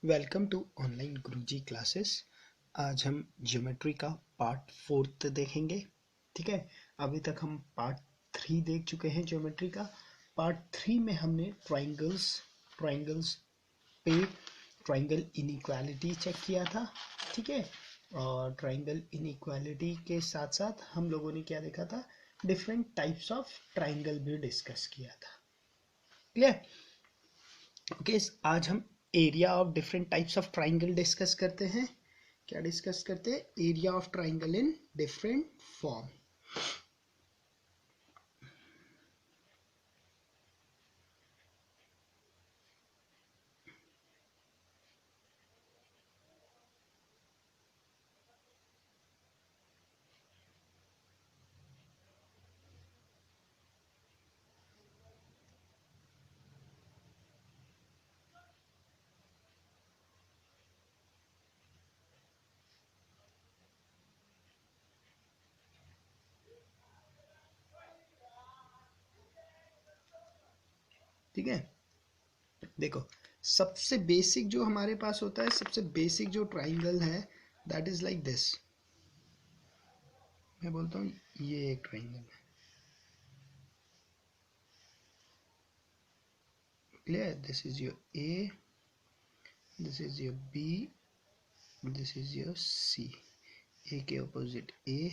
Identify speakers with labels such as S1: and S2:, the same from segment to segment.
S1: Welcome to online Guruji classes. आज हम geometry का पार्ट 4 देखेंगे। ठीक है, अभी तक हम पार्ट 3 देख चुके हैं ज्योमेट्री का। पार्ट 3 में हमने ट्राइंगल्स पे ट्राइंगल इनइक्वालिटी चेक किया था। ठीक है, और ट्राइंगल इनइक्वालिटी के साथ साथ हम लोगों ने क्या देखा था, डिफरेंट टाइप्स ऑफ ट्राइंगल भी डिस्कस किया था। क्लियर? ओके, आज हम area of different types of triangle discuss करते हैं। क्या डिस्कस करते हैं? Area of triangle in different form. ठीक है, देखो, सबसे बेसिक जो हमारे पास होता है, सबसे बेसिक जो ट्राइंगल है, दैट इज लाइक दिस। मैं बोलता हूँ ये एक ट्राइंगल है। Clear? This is your A, this is your B, this is your C. A के opposite A,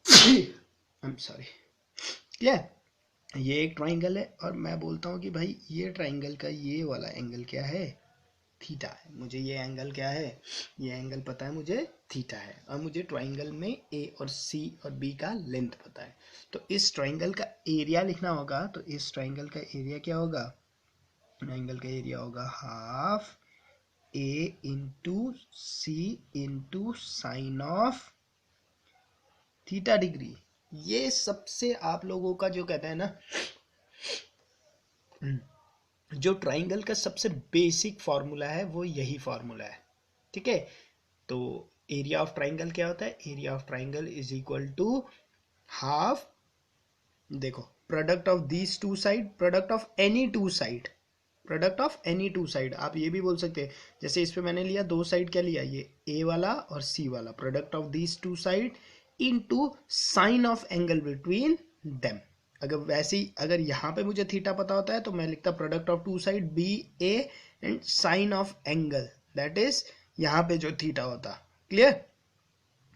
S1: I am sorry. Clear? ये एक ट्राइंगल है और मैं बोलता हूँ कि भाई ये ट्राइंगल का ये वाला एंगल क्या है? थीटा है। मुझे ये एंगल क्या है? ये एंगल पता है मुझे, थीटा है। और मुझे ट्राइंगल में ए और सी और बी का लेंथ पता है। तो इस ट्राइंगल का एरिया लिखना होगा। तो इस ट्राइंगल का एरिया क्या होगा? ट्राइंगल का एरिया होगा half a into c into sine of theta degree. ये सबसे आप लोगों का जो कहते हैं ना, जो ट्राइंगल का सबसे बेसिक फॉर्मूला है वो यही फॉर्मूला है। ठीक है, तो एरिया ऑफ ट्राइंगल क्या होता है? Area of triangle is equal to half, देखो, product of these two side, product of any two side, product of any two side. आप ये भी बोल सकते हैं, जैसे इस पे मैंने लिया दो साइड, क्या लिया, ये ए वाला और सी वाला, product of these two side into sine of angle between them. अगर वैसे ही, अगर यहाँ पे मुझे थीटा पता होता है तो मैं लिखता product of two side b a and sine of angle, that is यहाँ पे जो थीटा होता। क्लियर?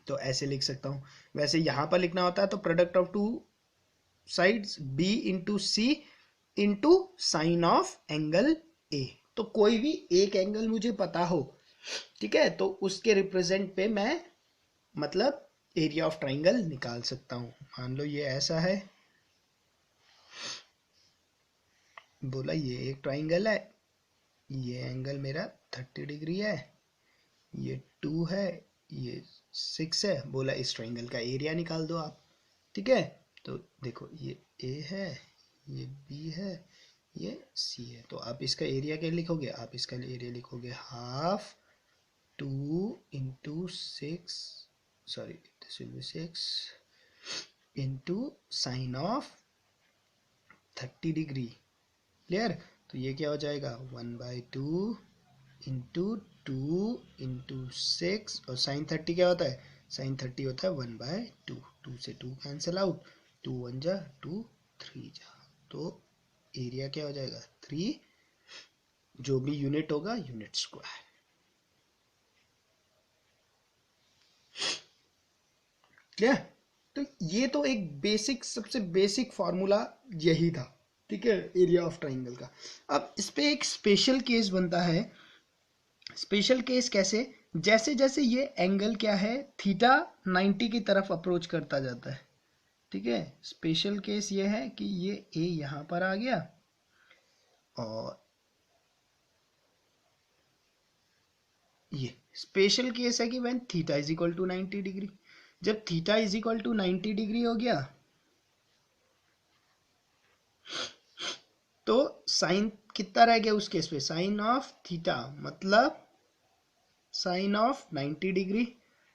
S1: तो ऐसे लिख सकता हूँ। वैसे यहाँ पर लिखना होता है तो product of two sides b into c into sine of angle a. तो कोई भी एक एंगल मुझे पता हो, ठीक है, तो उसके रिप्रेजेंट पे मैं मतलब एरिया ऑफ ट्राइंगल निकाल सकता हूँ। मान लो ये ऐसा है, बोला ये एक ट्राइंगल है, ये एंगल मेरा 30 डिग्री है, ये 2 है, ये 6 है। बोला इस ट्राइंगल का एरिया निकाल दो आप। ठीक है, तो देखो ये ए है, ये बी है, ये सी है। तो आप इसका एरिया क्या लिखोगे? आप इसका एरिया लिखोगे half 2 into 6, sorry this will be 6 into sine of 30 degree. Clear? तो ये क्या हो जाएगा? 1/2 इंटू 2 इंटू 6, और साइन 30 क्या होता है? साइन 30 होता है 1/2। 2 से 2 कैंसिल आउट, 2 1 जा 2, 3 जा, तो एरिया क्या हो जाएगा? 3, जो भी यूनिट होगा यूनिट स्क्वायर। क्लियर? तो ये तो एक बेसिक, सबसे बेसिक फॉर्मूला यही था। ठीक है, एरिया ऑफ ट्राइंगल का। अब इस पे एक स्पेशल केस बनता है। स्पेशल केस कैसे? जैसे जैसे ये एंगल क्या है, थीटा 90 की तरफ अप्रोच करता जाता है। ठीक है, स्पेशल केस ये है कि ये ए यहां पर आ गया और ये स्पेशल केस है कि when theta is equal to 90 degree. जब theta is equal to 90 degree हो गया तो साइन कितना रह गया उस केस पे? साइन ऑफ थीटा मतलब साइन ऑफ 90 डिग्री,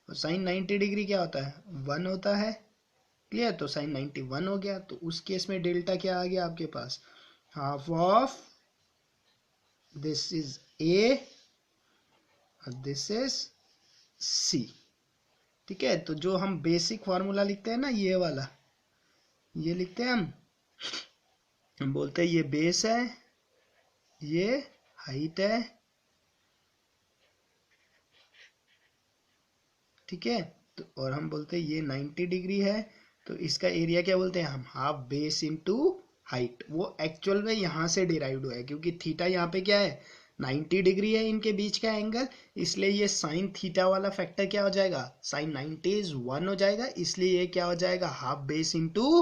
S1: और साइन 90 डिग्री क्या होता है? 1 होता है। क्लियर? तो साइन 91 हो गया। तो उस केस में डेल्टा क्या आ गया आपके पास? Half of this is A और दिस इज सी। ठीक है, तो जो हम बेसिक फॉर्मूला लिखते हैं ना, ये वाला, ये लिखते हैं हम बोलते हैं ये बेस है, ये हाइट है, ठीक है, तो और हम बोलते हैं ये 90 डिग्री है, तो इसका एरिया क्या बोलते हैं हम, हाफ बेस इनटू हाइट। वो एक्चुअल में यहाँ से डिराइव्ड हुआ है, क्योंकि थीटा यहाँ पे क्या है, 90 डिग्री है इनके बीच का एंगल, इसलिए ये साइन थीटा वाला फैक्टर क्या हो जाएगा, साइन 90 इज 1 हो जाएगा, इसलिए ये क्या हो जाएगा, half base into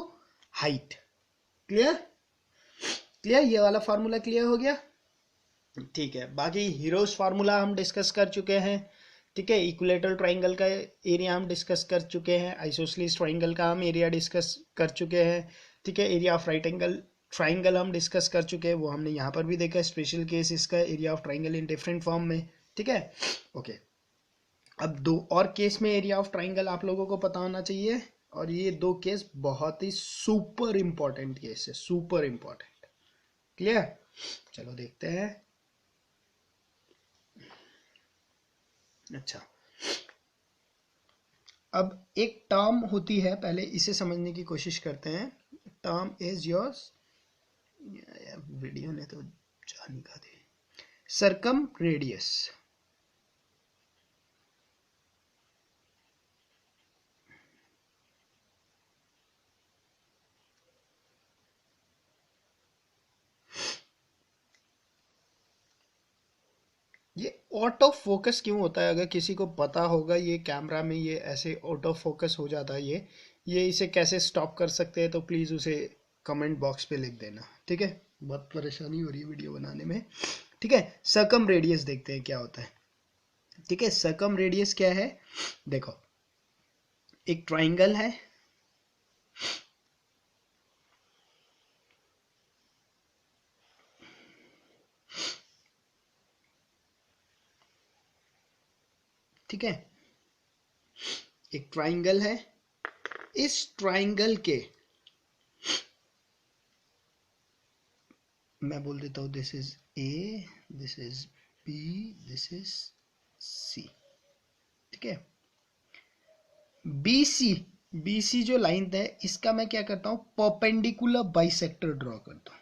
S1: height. Clear? Clear? ये वाला फॉर्मूला क्लियर हो गया? ठीक है, बाकी हीरोज फार्मूला हम डिस्कस कर चुके हैं। ठीक है, इक्विलेटरल ट्राइंगल का एरिया हम डिस्कस कर चुके हैं, आइसोसेलेस ट्राइंगल का हम एरिया डिस्कस कर चुके हैं। ठीक है, area of right angle triangle हम डिस्कस कर चुके हैं, वो हमने यहाँ पर भी देखा, स्पेशल केस इसका area of triangle in different form में। ठीक है, ओके। अब दो और केस में एरिया ऑफ ट्राइंगल आप लोगों को पता होना चाहिए, और ये दो केस बहुत ही सुपर इंपॉर्टेंट केस है, सुपर इंपॉर्टेंट। क्लियर? चलो देखते हैं। अच्छा, अब एक टर्म होती है, पहले इसे समझने की कोशिश करते हैं। टर्म इज योर्स, वीडियो ने तो जान ही खा दी, सरकम रेडियस। ये ऑटो फोकस क्यों होता है, अगर किसी को पता होगा, ये कैमरा में ये ऐसे ऑटो फोकस हो जाता है, ये इसे कैसे स्टॉप कर सकते हैं, तो प्लीज़ उसे कमेंट बॉक्स पे लिख देना। ठीक है, बहुत परेशानी हो रही है वीडियो बनाने में। ठीक है, सरकम रेडियस देखते हैं क्या होता है। ठीक है, सरकम रेडियस क्या है, देखो, एक ट्राइंगल है, ठीक है, एक ट्राइंगल है, इस ट्राइंगल के, मैं बोल देता हूं this is a, this is b, this is c. ठीक है, बीसी, बीसी जो लाइन है, इसका मैं क्या करता हूं, परपेंडिकुलर बाइसेक्टर ड्रॉ करता हूं।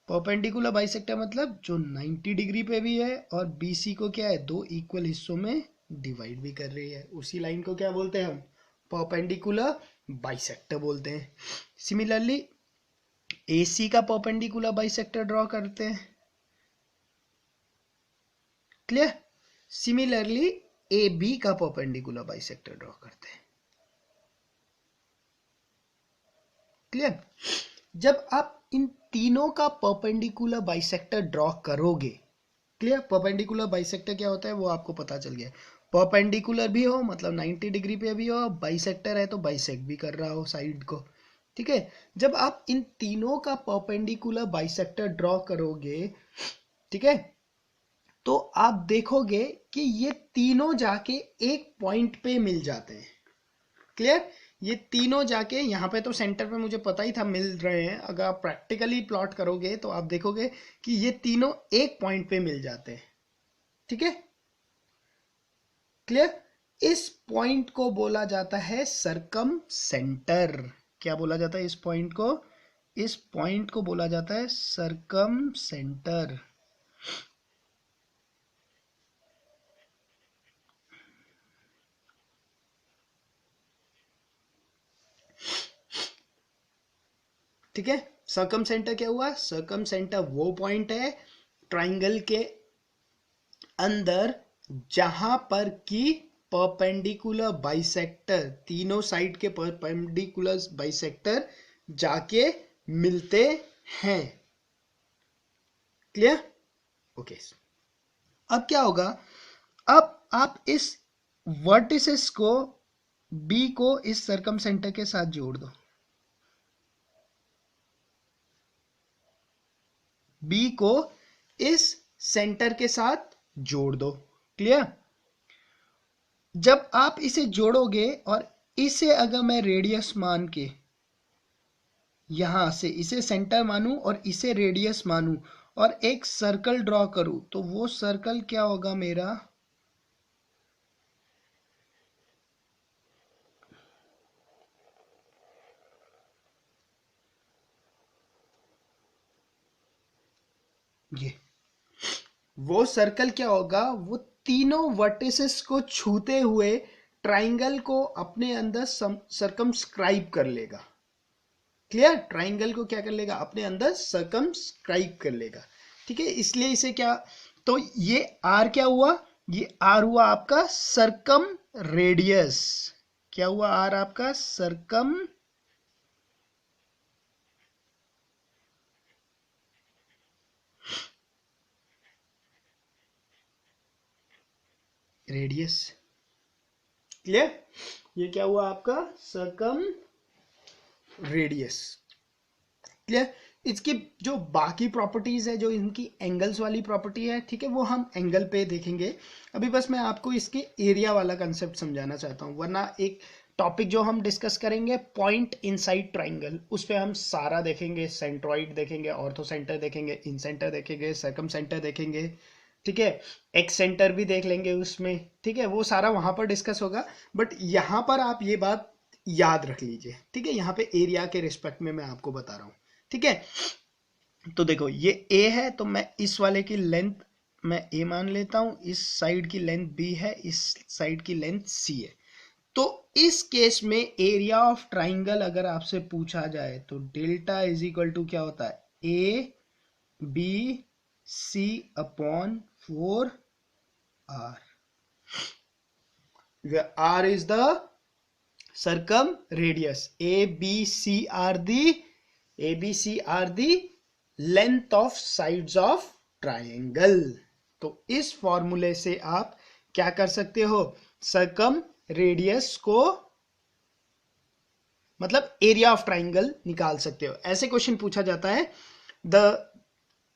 S1: परपेंडिकुलर बाइसेक्टर मतलब जो 90 डिग्री पे भी है, और बीसी को क्या है, दो इक्वल हिस्सों में डिवाइड भी कर रही है, उसी लाइन को क्या बोलते हैं हम, परपेंडिकुलर बाइसेक्टर बोलते हैं। सिमिलरली AC का परपेंडिकुलर बाइसेक्टर ड्रॉ करते हैं। क्लियर? सिमिलरली AB का परपेंडिकुलर बाइसेक्टर ड्रॉ करते हैं। क्लियर? जब आप इन तीनों का परपेंडिकुलर बाइसेक्टर ड्रॉ करोगे, क्लियर, परपेंडिकुलर बाइसेक्टर क्या होता है वो आपको पता चल गया, परपेंडिकुलर भी हो मतलब 90 डिग्री पे भी हो, बाइसेक्टर है तो बाइसेक्ट भी कर रहा हो साइड को। ठीक है, जब आप इन तीनों का परपेंडिकुलर बाइसेक्टर ड्रॉ करोगे, ठीक है, तो आप देखोगे कि ये तीनों जाके एक पॉइंट पे मिल जाते हैं। क्लियर? ये तीनों जाके यहाँ पे, तो सेंटर पे मुझे पता ही था मिल रहे हैं, अगर आप प्रैक्टिकली प्लॉट करोगे तो आप देखोगे कि ये तीनों एक पॉइंट पे मिल जाते हैं। ठीक है, क्लियर? इस पॉइंट को बोला जाता है सरकम सेंटर। क्या बोला जाता है इस पॉइंट को, इस पॉइंट को बोला जाता है सरकम सेंटर। ठीक है, सरकम सेंटर क्या हुआ, सरकम सेंटर वो पॉइंट है ट्राइंगल के अंदर जहां पर की परपेंडिकुलर बाइसेक्टर, तीनों साइड के परपेंडिकुलर बाइसेक्टर जाके मिलते हैं। क्लियर? ओके, अब क्या होगा, अब आप इस वर्टिसेस को, बी को इस सरकम सेंटर के साथ जोड़ दो, बी को इस सेंटर के साथ जोड़ दो। क्लियर? जब आप इसे जोड़ोगे और इसे अगर मैं रेडियस मान के, यहां से इसे सेंटर मानूं और इसे रेडियस मानूं, और एक सर्कल ड्रॉ करूं तो वो सर्कल क्या होगा मेरा, ये वो सर्कल क्या होगा, वो तीनों वर्टिसेस को छूते हुए ट्राइंगल को अपने अंदर सरकमस्क्राइब कर लेगा। क्लियर, ट्राइंगल को क्या कर लेगा, अपने अंदर सरकमस्क्राइब कर लेगा। ठीक है, इसलिए इसे क्या, तो ये आर क्या हुआ, ये आर हुआ आपका सरकम रेडियस। क्या हुआ आर आपका सरकम रेडियस। क्लियर, ये क्या हुआ आपका सरकम रेडियस। क्लियर, इसकी जो बाकी प्रॉपर्टीज है, जो इनकी एंगल्स वाली प्रॉपर्टी है, ठीक है, वो हम एंगल पे देखेंगे। अभी बस मैं आपको इसके एरिया वाला कंसेप्ट समझाना चाहता हूँ, वरना एक टॉपिक जो हम डिस्कस करेंगे पॉइंट इनसाइड ट्राइंगल, उस पर हम सारा देखेंगे, सेंट्रॉइड देखेंगे, ऑर्थो सेंटर देखेंगे, इन सेंटर देखेंगे, सर्कम सेंटर देखेंगे, ठीक है, एक्स सेंटर भी देख लेंगे उसमें, ठीक है, वो सारा वहां पर डिस्कस होगा। बट यहाँ पर आप ये बात याद रख लीजिए, ठीक है, यहाँ पे एरिया के रिस्पेक्ट में मैं आपको बता रहा हूँ। ठीक है, तो देखो ये ए है, तो मैं इस वाले की लेंथ मैं ए मान लेता हूं, इस साइड की लेंथ बी है, इस साइड की लेंथ सी है। तो इस केस में एरिया ऑफ ट्राइंगल अगर आपसे पूछा जाए तो डेल्टा इज इक्वल टू क्या होता है, a B C upon 4 R, R is the circum radius, ABC are the length of sides of triangle। तो इस फॉर्मूले से आप क्या कर सकते हो, सर्कम रेडियस को मतलब एरिया ऑफ ट्राइंगल निकाल सकते हो। ऐसे क्वेश्चन पूछा जाता है, द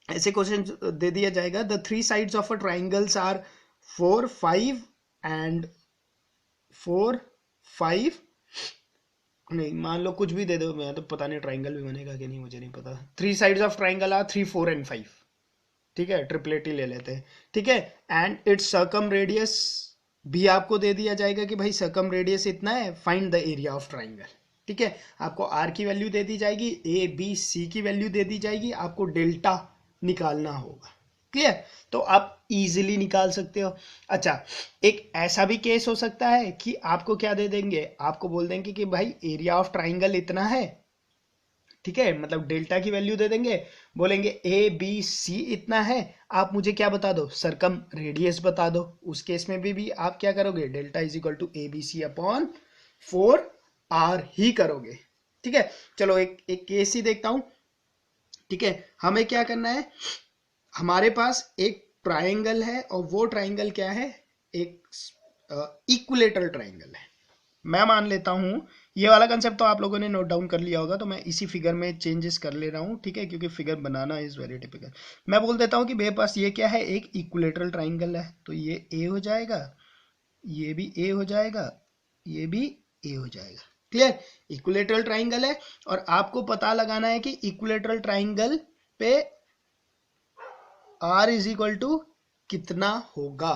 S1: ऐसे क्वेश्चन दे दिया जाएगा, the 3 sides of a triangles are 4 5 and 4 5, नहीं मान लो कुछ भी दे दो, मैं तो पता नहीं ट्राइंगल भी बनेगा कि नहीं, मुझे नहीं पता। 3 sides of triangle are 3 4 and 5, ठीक है, ट्रिपलेट ही ले लेते हैं, ठीक है। एंड इट्स सर्कम रेडियस भी आपको दे दिया जाएगा कि भाई सर्कम रेडियस इतना है, find the area of triangle. ठीक है, आपको आर की वैल्यू दे दी जाएगी, ए बी सी की वैल्यू दे दी जाएगी, आपको डेल्टा निकालना होगा। क्लियर, तो आप इजीली निकाल सकते हो। अच्छा, एक ऐसा भी केस हो सकता है कि आपको क्या दे देंगे, आपको बोल देंगे कि भाई एरिया ऑफ ट्राइंगल इतना है, ठीक है, मतलब डेल्टा की वैल्यू दे देंगे, बोलेंगे ए बी सी इतना है, आप मुझे क्या बता दो, सरकम रेडियस बता दो। उस केस में भी आप क्या करोगे, delta is equal to A B C upon 4 R ही करोगे। ठीक है, चलो एक केस ही देखता हूं। ठीक है, हमें क्या करना है, हमारे पास एक ट्राइंगल है और वो ट्राइंगल क्या है, एक इक्विलेटरल ट्राइंगल है। मैं मान लेता हूं, ये वाला कंसेप्ट तो आप लोगों ने नोट डाउन कर लिया होगा, तो मैं इसी फिगर में चेंजेस कर ले रहा हूं, ठीक है, क्योंकि figure banana is very typical. मैं बोल देता हूं कि मेरे पास ये क्या है, एक इक्विलेटरल ट्राइंगल है, तो ये ए हो जाएगा, ये भी ए हो जाएगा, ये भी ए हो जाएगा। क्लियर, इक्विलेटरल ट्राइंगल है और आपको पता लगाना है कि इक्विलेटरल ट्राइंगल पे आर इज इक्वल टू कितना होगा।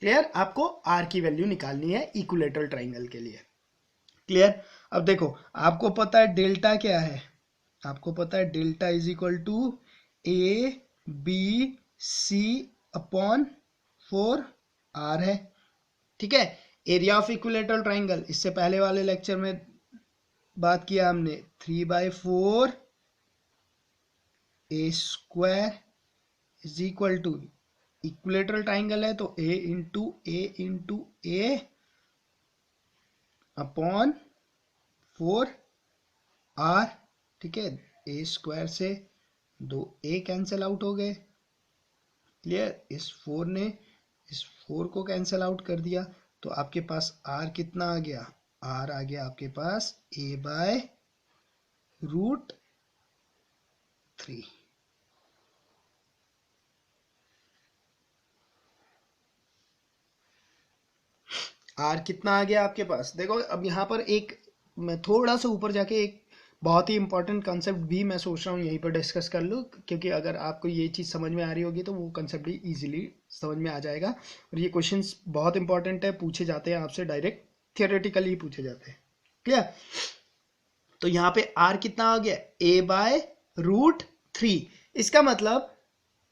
S1: क्लियर, आपको आर की वैल्यू निकालनी है इक्विलेटरल ट्राइंगल के लिए। क्लियर, अब देखो आपको पता है डेल्टा क्या है, आपको पता है delta is equal to A B C upon 4 R है। ठीक है, एरिया ऑफ इक्विलेटरल ट्राइंगल, इससे पहले वाले लेक्चर में बात किया हमने, 3/4 A square is equal to, equilateral triangle है तो A into A upon 4 R. ठीक है, ए स्क्वायर से 2 ए कैंसिल आउट हो गए। क्लियर, इस 4 ने इस 4 को कैंसिल आउट कर दिया, तो आपके पास आर कितना आ गया, आर आ गया आपके पास a/√3। आर कितना आ गया आपके पास, देखो अब यहाँ पर एक, मैं थोड़ा सा ऊपर जाके एक बहुत ही इंपॉर्टेंट कॉन्सेप्ट भी मैं सोच रहा हूँ यहीं पर डिस्कस कर लूँ, क्योंकि अगर आपको ये चीज़ समझ में आ रही होगी तो वो कॉन्सेप्ट भी इजीली समझ में आ जाएगा। और ये क्वेश्चंस बहुत इंपॉर्टेंट है, पूछे जाते हैं आपसे, डायरेक्ट थियोरेटिकली पूछे जाते हैं। क्लियर? तो यहाँ पे आर कितना आ गया, a/√3। इसका मतलब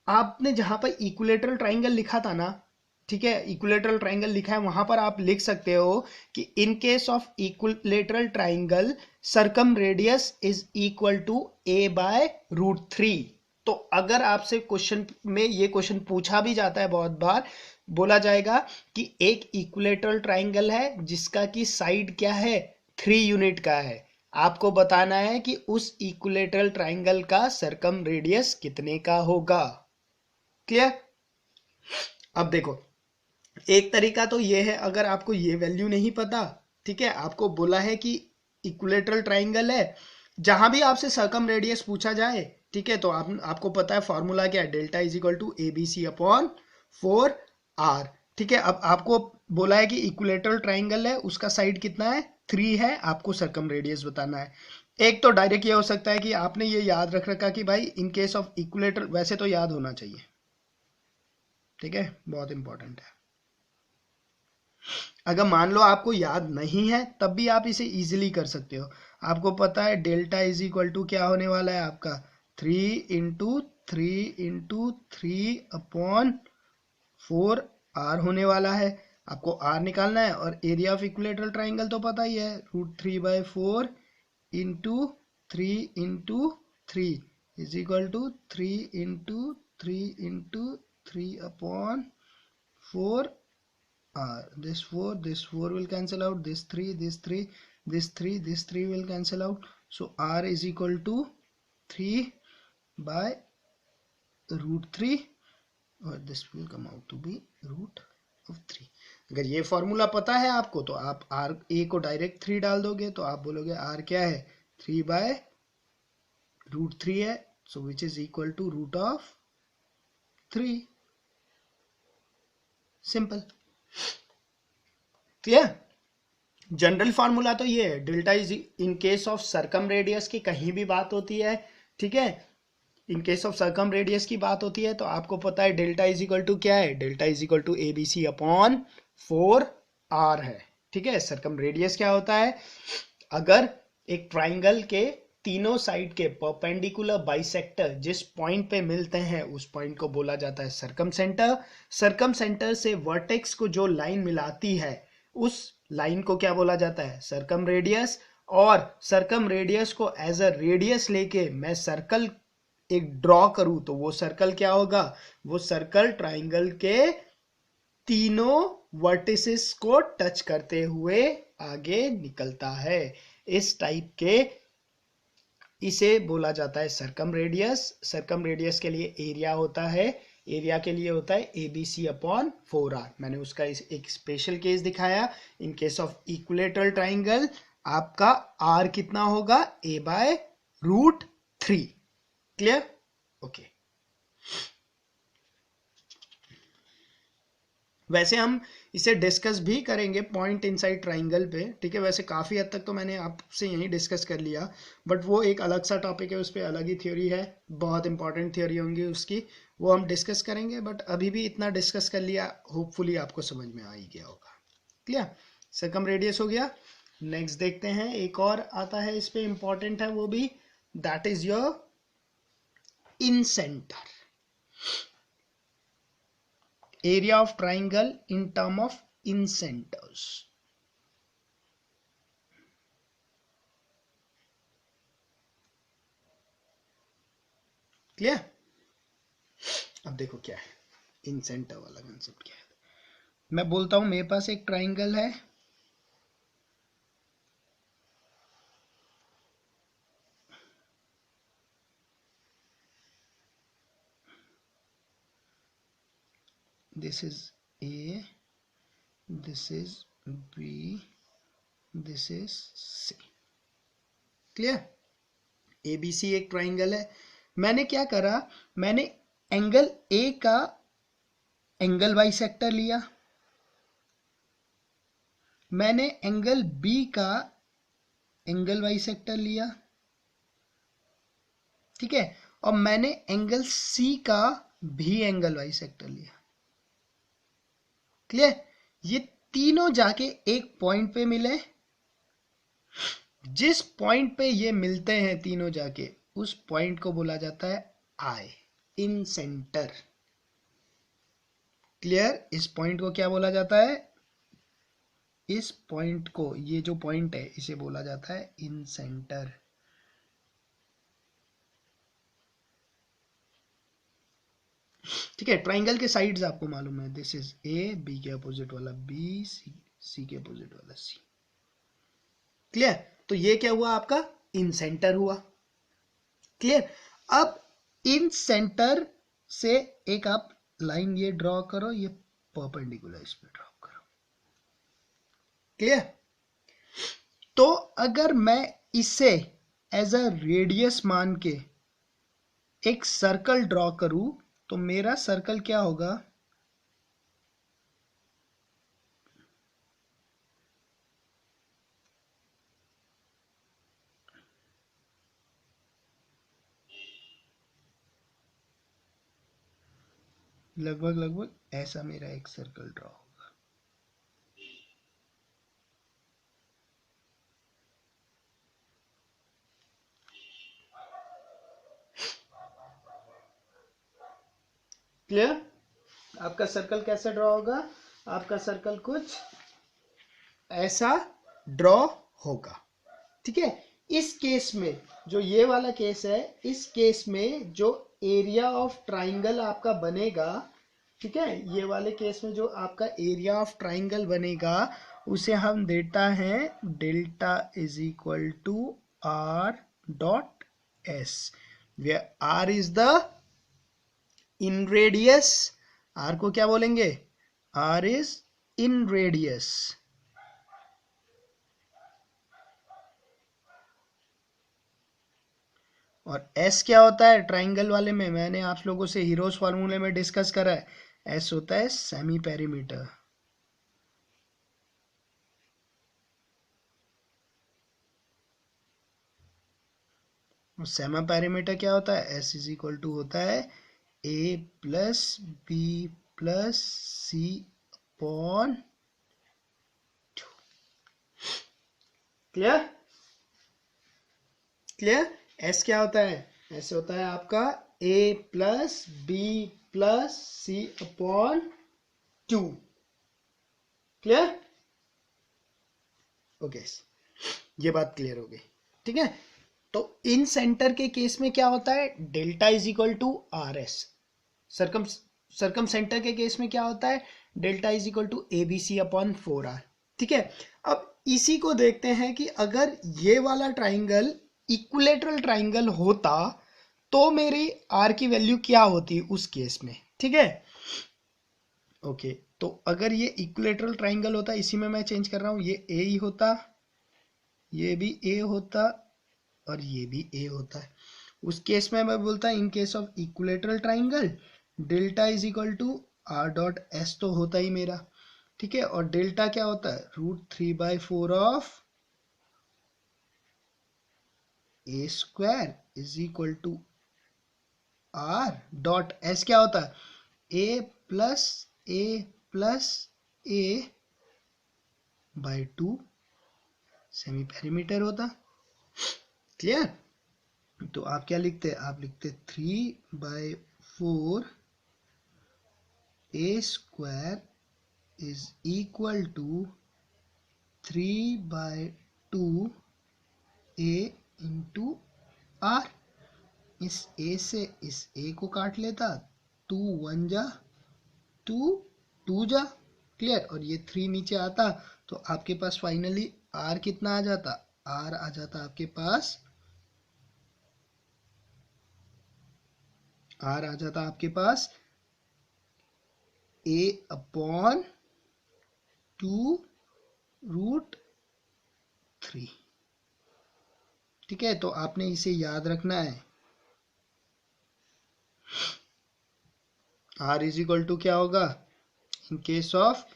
S1: आपने जहां पर इक्विलेटरल ट्राइंगल लिखा था ना, ठीक है, इक्विलेटरल ट्राइंगल लिखा है, वहां पर आप लिख सकते हो कि in case of equilateral triangle circum radius is equal to a/√3। तो अगर आपसे क्वेश्चन में ये क्वेश्चन पूछा भी जाता है, बहुत बार बोला जाएगा कि एक इक्विलेटरल ट्राइंगल है जिसका कि साइड क्या है, 3 यूनिट का है, आपको बताना है कि उस इक्विलेटरल ट्राइंगल का सरकम रेडियस कितने का होगा। क्लियर? अब देखो, एक तरीका तो ये है, अगर आपको ये वैल्यू नहीं पता, ठीक है, आपको बोला है कि इक्विलेटरल ट्राइंगल है, जहां भी आपसे सरकम रेडियस पूछा जाए, ठीक है, तो आपको पता है फॉर्मूला क्या है, delta is equal to ABC/4R। ठीक है, अब आपको बोला है कि इक्विलेटरल ट्राइंगल है, उसका साइड कितना है, 3 है, आपको सरकम रेडियस बताना है। एक तो डायरेक्ट ये हो सकता है कि आपने ये याद रख रखा कि भाई इन केस ऑफ इक्विलेटरल, वैसे तो याद होना चाहिए, ठीक है, बहुत इंपॉर्टेंट है। अगर मान लो आपको याद नहीं है तब भी आप इसे इजीली कर सकते हो। आपको पता है डेल्टा इज इक्वल टू क्या होने वाला है आपका, 3 × 3 × 3/4 होने वाला है। आपको आर निकालना है, और एरिया ऑफ इक्विलेटरल ट्राइंगल तो पता ही है, √3/4 × 3 is equal to 3 × 3 × 3/4 this 4 will cancel out, this 3 will cancel out, so r is equal to 3/√3, और this will come out to be √3। अगर ये फॉर्मूला पता है आपको तो आप r a को डायरेक्ट 3 डाल दोगे, तो आप बोलोगे r क्या है, 3/√3 है, so which is equal to √3। Simple. Clear? General formula तो ये है, delta is in case of circum radius की कहीं भी बात होती है, ठीक है, in case of circum radius की बात होती है तो आपको पता है डेल्टा इज इक्वल टू क्या है, delta is equal to ABC/4R है। ठीक है, सरकम रेडियस क्या होता है, अगर एक ट्राइंगल के तीनों साइड के परपेंडिकुलर बाइसेक्टर जिस पॉइंट पे मिलते हैं उस पॉइंट को बोला जाता है सरकम सेंटर। सरकम सेंटर से वर्टेक्स को जो लाइन मिलाती है उस लाइन को क्या बोला जाता है, सरकम रेडियस। और सरकम रेडियस को एज अ रेडियस लेके मैं सर्कल एक ड्रॉ करूं तो वो सर्कल क्या होगा, वो सर्कल ट्राइंगल के तीनों वर्टिसेस को टच करते हुए आगे निकलता है। इस टाइप के इसे बोला जाता है सरकम रेडियस। सरकम रेडियस के लिए एरिया होता है, एरिया के लिए होता है ABC/4R। मैंने उसका एक स्पेशल केस दिखाया, इन केस ऑफ इक्विलेटरल ट्राइंगल आपका R कितना होगा, a/√3। क्लियर? ओके। वैसे हम इसे डिस्कस भी करेंगे पॉइंट इनसाइड ट्राइंगल पे, ठीक है, वैसे काफ़ी हद तक तो मैंने आपसे यहीं डिस्कस कर लिया, बट वो एक अलग सा टॉपिक है, उस पर अलग ही थ्योरी है, बहुत इंपॉर्टेंट थ्योरी होंगी उसकी, वो हम डिस्कस करेंगे। बट अभी भी इतना डिस्कस कर लिया, होपफुली आपको समझ में आ ही गया होगा। क्लियर? सरकम रेडियस हो गया। नेक्स्ट देखते हैं, एक और आता है इस पे, इंपॉर्टेंट है वो भी, that is your in centre area of triangle in term of incenters। Clear? अब देखो क्या है इंसेंटर वाला कंसेप्ट, क्या है। मैं बोलता हूं मेरे पास एक ट्राइंगल है, this is A, this is B, this is C। Clear? ABC एक ट्राइंगल है, मैंने क्या करा, मैंने एंगल A का एंगल बाइसेक्टर लिया, मैंने एंगल B का एंगल बाइसेक्टर लिया, ठीक है, और मैंने एंगल सी का भी एंगल बाइसेक्टर लिया। क्लियर? ये तीनों जाके एक पॉइंट पे मिले, जिस पॉइंट पे ये मिलते हैं तीनों जाके, उस पॉइंट को बोला जाता है आई, इन सेंटर। क्लियर? इस पॉइंट को क्या बोला जाता है? इस पॉइंट को, ये जो पॉइंट है इसे बोला जाता है इन सेंटर। ठीक है, ट्राइंगल के साइड्स आपको मालूम है, दिस इज ए, बी के अपोजिट वाला बी, सी के अपोजिट वाला सी। क्लियर? तो ये क्या हुआ आपका? इन सेंटर हुआ। क्लियर? अब इन सेंटर से एक आप लाइन ये ड्रॉ करो, ये परपेंडिकुलर इस पे ड्रॉ करो। क्लियर? तो अगर मैं इसे एज अ रेडियस मान के एक सर्कल ड्रॉ करूं, तो मेरा सर्कल क्या होगा? लगभग लगभग ऐसा मेरा एक सर्कल ड्रॉ होगा। क्लियर? आपका सर्कल कैसे ड्रॉ होगा? आपका सर्कल कुछ ऐसा ड्रॉ होगा। ठीक है, इस केस में, जो ये वाला केस है, इस केस में जो एरिया ऑफ ट्राइंगल आपका बनेगा, ठीक है, ये वाले केस में जो आपका एरिया ऑफ ट्राइंगल बनेगा, उसे हम देता है delta is equal to R dot S, where R is the inradius. R को क्या बोलेंगे? R is inradius. और एस क्या होता है ट्राइंगल वाले में? मैंने आप लोगों से हीरोस फार्मूले में डिस्कस करा है, एस होता है सेमी पेरीमीटर। और सेमी पेरीमीटर क्या होता है? एस इज इक्वल टू होता है A plus B plus C upon. Clear? Clear? S क्या होता है? एस होता है आपका ए प्लस बी प्लस सी अपॉन 2। क्लियर? ओके, ये बात क्लियर हो गई। ठीक है, तो इन सेंटर के केस में क्या होता है? Delta is equal to R S. Circumcentre के केस में क्या होता है? Delta is equal to A B C upon 4r। ठीक है, अब इसी को देखते हैं कि अगर ये वाला ट्राइंगल इक्विलेटरल ट्राइंगल होता तो मेरी आर की वैल्यू क्या होती उस केस में। ठीक है, ओके, तो अगर ये इक्विलेटरल ट्राइंगल होता, इसी में मैं चेंज कर रहा हूं, ये ए ही होता, ये भी ए होता, और ये भी ए होता है। उस केस में मैं बोलता in case of equilateral triangle delta is equal to R dot S तो होता ही मेरा। ठीक है, और डेल्टा क्या होता है? √3/4 of A square is equal to R dot S क्या होता है? A plus A by 2 semi perimeter होता। क्लियर? तो आप क्या लिखते? आप लिखते 3/4 A square is equal to 3/2 A into R. इस ए से इस ए को काट लेता, 2 1 जा 2 2 जा। क्लियर? और ये 3 नीचे आता, तो आपके पास फाइनली आर कितना आ जाता? आर आ जाता आपके पास, आर आ जाता आपके पास ए अपॉन 2√3। ठीक है, तो आपने इसे याद रखना है। आर इज इक्वल टू क्या होगा? In case of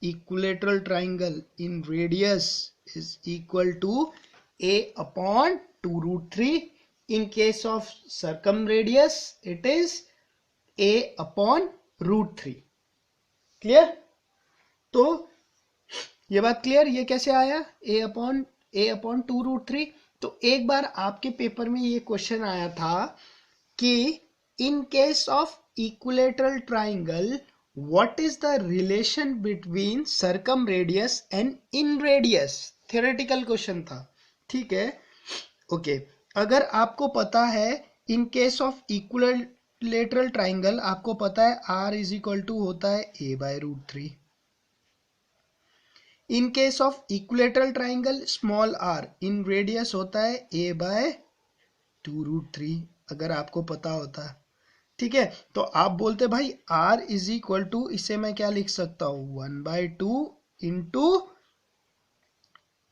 S1: equilateral triangle in radius is equal to A upon 2√3 In case of circumradius, it is a upon √3. Clear? तो ये बात क्लियर? ये कैसे आया? a upon 2√3. तो एक बार आपके पेपर में ये क्वेश्चन आया था कि in case of equilateral triangle, what is the relation between circumradius and inradius? theoretical question था, ठीक है? ओके, अगर आपको पता है in case of equilateral triangle, आपको पता है r इज इक्वल टू होता है a/√3. In case of equilateral triangle small r in radius होता है a/2√3, अगर आपको पता होता है, ठीक है? तो आप बोलते भाई r इज इक्वल टू, इसे मैं क्या लिख सकता हूं, 1/2 इंटू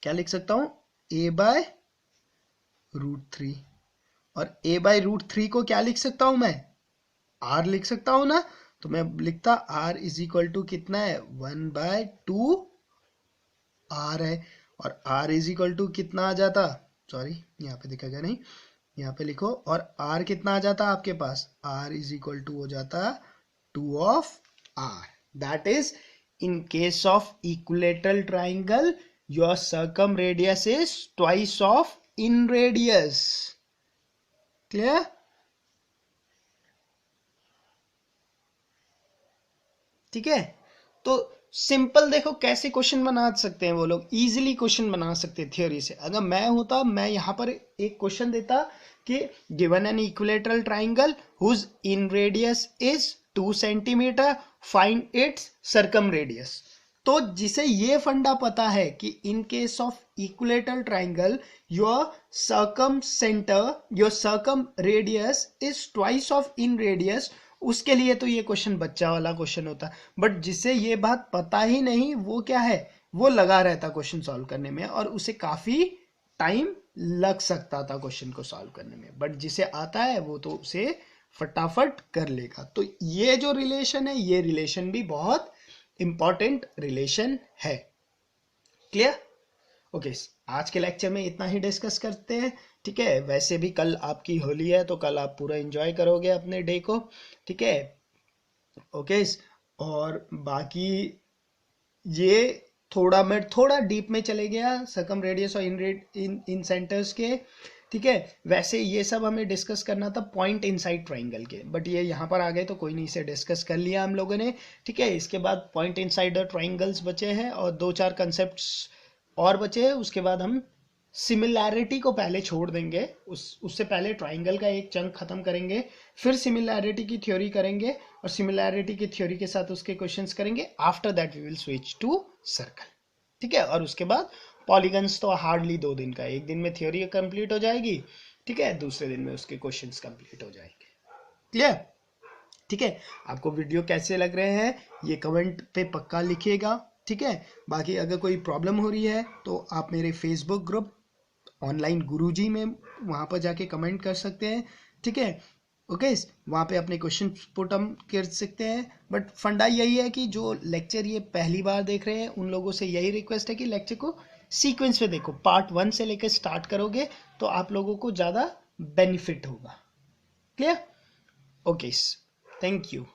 S1: क्या लिख सकता हूं, a/√3. और a/√3 को क्या लिख सकता हूं मैं, r लिख सकता हूं ना? तो मैं लिखता r इज इक्वल टू कितना है, 1/2 r है. और r इज इक्वल टू कितना आ जाता, सॉरी यहाँ पे दिखा गया नहीं, यहाँ पे लिखो, और r कितना आ जाता आपके पास, r इज इक्वल टू हो जाता 2 of r. That is in case of equilateral triangle your circumradius is twice of inradius. Clear? ठीक है? तो सिंपल देखो कैसे क्वेश्चन बना सकते हैं वो लोग, इजीली क्वेश्चन बना सकते हैं थ्योरी से. अगर मैं होता, मैं यहाँ पर एक क्वेश्चन देता कि given an equilateral triangle whose in radius is 2 centimetre, find its circumradius. तो जिसे ये फंडा पता है कि in case of equilateral triangle your circum centre, your circum radius is twice of in radius, उसके लिए तो ये क्वेश्चन बच्चा वाला क्वेश्चन होता. बट जिसे ये बात पता ही नहीं, वो क्या है, वो लगा रहता क्वेश्चन सॉल्व करने में, और उसे काफी टाइम लग सकता था क्वेश्चन को सॉल्व करने में. बट जिसे आता है वो तो उसे फटाफट कर लेगा. तो ये जो रिलेशन है, ये रिलेशन भी बहुत इंपॉर्टेंट रिलेशन है. क्लियर? ओके, आज के लेक्चर में इतना ही डिस्कस करते हैं, ठीक है? वैसे भी कल आपकी होली है, तो कल आप पूरा एंजॉय करोगे अपने डे को, ठीक है? ओके, और बाकी ये मैं थोड़ा डीप में चले गया सर्कम रेडियस और इन सेंटर्स के, ठीक है? वैसे ये सब हमें डिस्कस करना था पॉइंट इनसाइड ट्राइंगल के, बट ये यहाँ पर आ गए तो कोई नहीं, इसे डिस्कस कर लिया हम लोगों ने, ठीक है? इसके बाद पॉइंट इनसाइड ट्राइंगल्स बचे हैं और 2-4 कंसेप्ट्स और बचे हैं. उसके बाद हम सिमिलैरिटी को पहले छोड़ देंगे, उससे पहले ट्राइंगल का एक चंक खत्म करेंगे, फिर सिमिलैरिटी की थ्योरी करेंगे, और सिमिलैरिटी की थ्योरी के साथ उसके क्वेश्चंस करेंगे. After that we will switch to circle, ठीक है? और उसके बाद पॉलीगन्स तो हार्डली 2 दिन का, एक दिन में थ्योरी कंप्लीट हो जाएगी, ठीक है? दूसरे दिन में उसके क्वेश्चंस कंप्लीट हो जाएंगे. क्लियर? ठीक है? आपको वीडियो कैसे लग रहे हैं ये कमेंट पे पक्का लिखिएगा, ठीक है? बाकी अगर कोई प्रॉब्लम हो रही है तो आप मेरे फेसबुक ग्रुप ऑनलाइन गुरुजी में वहाँ पर जाके कमेंट कर सकते हैं, ठीक है? ओके, वहाँ पे अपने क्वेश्चन पुट हम कर सकते हैं. बट फंडा यही है कि जो लेक्चर ये पहली बार देख रहे हैं उन लोगों से यही रिक्वेस्ट है कि लेक्चर को सीक्वेंस में देखो, पार्ट 1 से लेकर स्टार्ट करोगे तो आप लोगों को ज़्यादा बेनिफिट होगा. क्लियर? Okay, thank you.